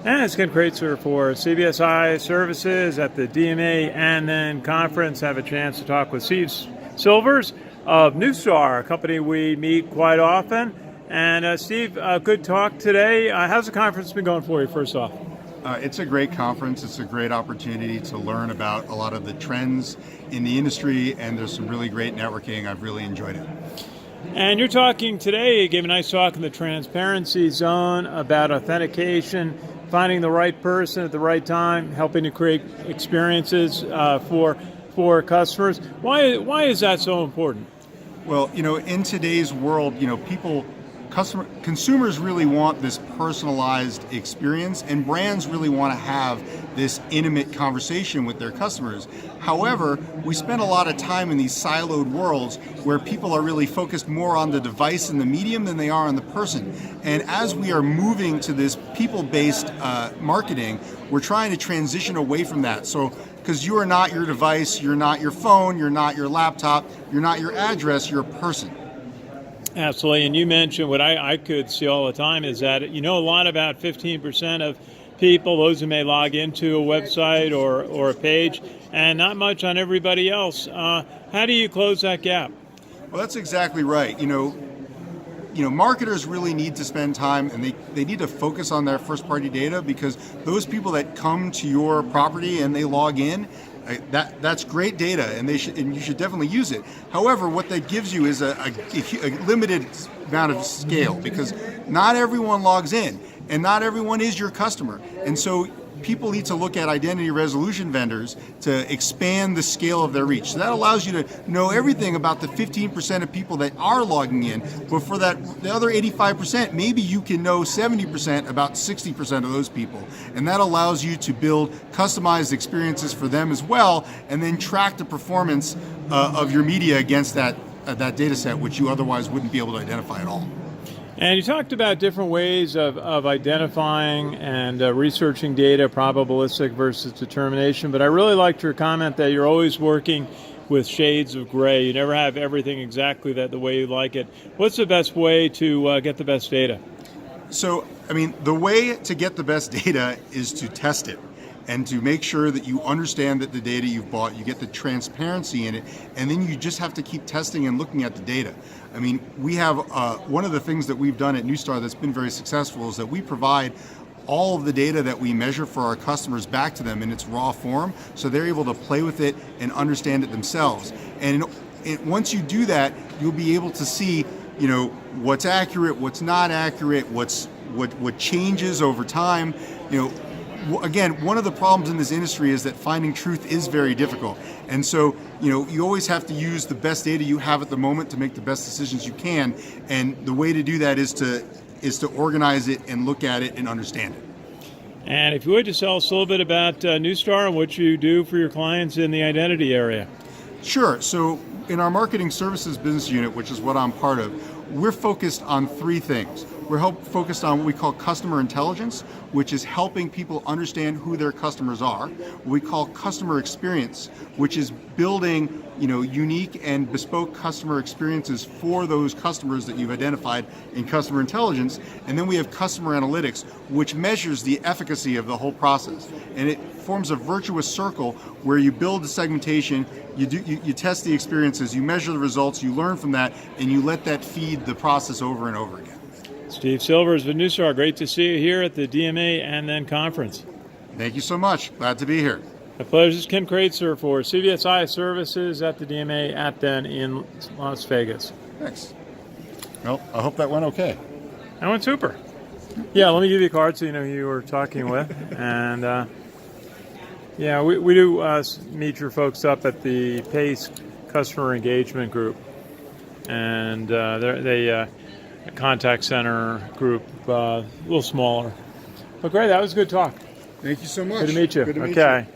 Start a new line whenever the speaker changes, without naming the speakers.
And it's Ken Kraetzer for CBSI Services at the DMA&THEN conference. Have a chance to talk with Steve Silvers of Neustar, a company we meet quite often. And Steve, good talk today. How's the conference been going for you, first off?
It's a great conference. It's a great opportunity to learn about a lot of the trends in the industry, and there's some really great networking. I've really enjoyed it.
And you're talking today, you gave a nice talk in the transparency zone about authentication, finding the right person at the right time, helping to create experiences for customers. Why is that so important?
Well, in today's world, consumers really want this personalized experience, and brands really want to have this intimate conversation with their customers. However, we spend a lot of time in these siloed worlds where people are really focused more on the device and the medium than they are on the person. And as we are moving to this people-based marketing, we're trying to transition away from that. So, because you are not your device, you're not your phone, you're not your laptop, you're not your address, you're a person.
Absolutely, and you mentioned what I could see all the time is that a lot about 15% of people, those who may log into a website or a page, and not much on everybody else. How do you close that gap?
Well, that's exactly right. Marketers really need to spend time, and they need to focus on their first-party data, because those people that come to your property and they log in, that's great data, and you should definitely use it. However, what that gives you is a limited amount of scale, because not everyone logs in, and not everyone is your customer. And so people need to look at identity resolution vendors to expand the scale of their reach. So that allows you to know everything about the 15% of people that are logging in, but for the other 85%, maybe you can know 70% about 60% of those people. And that allows you to build customized experiences for them as well, and then track the performance of your media against that data set, which you otherwise wouldn't be able to identify at all.
And you talked about different ways of identifying and researching data, probabilistic versus determination, but I really liked your comment that you're always working with shades of gray. You never have everything exactly the way you like it. What's the best way to get the best data?
So, the way to get the best data is to test it, and to make sure that you understand that the data you've bought, you get the transparency in it, and then you just have to keep testing and looking at the data. We have one of the things that we've done at Neustar that's been very successful is that we provide all of the data that we measure for our customers back to them in its raw form, so they're able to play with it and understand it themselves. And once you do that, you'll be able to see what's accurate, what's not accurate, what changes over time. Again, one of the problems in this industry is that finding truth is very difficult. And so, you always have to use the best data you have at the moment to make the best decisions you can. And the way to do that is to organize it and look at it and understand it.
And if you would, just tell us a little bit about Neustar and what you do for your clients in the identity area.
Sure. So in our marketing services business unit, which is what I'm part of, we're focused on three things. We're focused on what we call customer intelligence, which is helping people understand who their customers are. What we call customer experience, which is building unique and bespoke customer experiences for those customers that you've identified in customer intelligence. And then we have customer analytics, which measures the efficacy of the whole process. And it forms a virtuous circle where you build the segmentation, you test the experiences, you measure the results, you learn from that, and you let that feed the process over and over again.
Steve Silvers with Neustar, great to see you here at the DMA&THEN conference.
Thank you so much. Glad to be here.
My pleasure. This is Ken Kraetzer for CBSI Services at the DMA&THEN in Las Vegas.
Thanks. Well, I hope that went okay.
That went super. Yeah, let me give you a card so you know who you were talking with. And we do meet your folks up at the PACE Customer Engagement Group. And they a contact center group, a little smaller. But great, that was a good talk.
Thank you so much.
Good to meet you.
Good to meet
you.